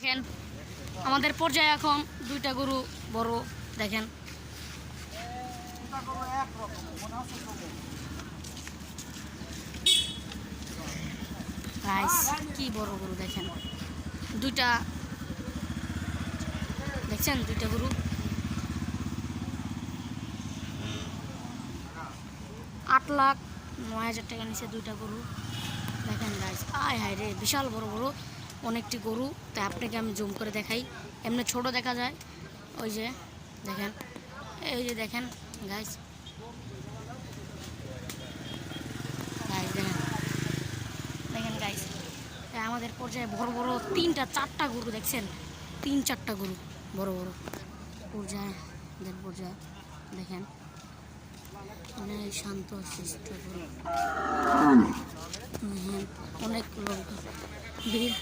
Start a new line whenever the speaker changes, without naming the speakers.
দেখেন আমাদের পর্যায়ে এখন দুইটা গরু বড় দেখেন গাইস কি বড় গরু দেখেন দুইটা দেখছেন দুইটা গরু 8,09,000 টাকা নিচে দুইটা গরু দেখেন গাইস আয় হায় রে বিশাল বড় বড় অনেকটি গরু তাই আপনাকে আমি জুম করে দেখাই এমনি ছোট দেখা যায় ওই যে দেখেন এই যে দেখেন গাইস গাইস দেখেন দেখেন গাইস আমাদের পর্যায়ে বড় বড় 3-4টা গরু দেখছেন 3-4টা গরু বড় বড় পর্যায়ে পর্যায়ে দেখেন অনেক শান্ত শিষ্ট গরু অনেক লোক ভিড়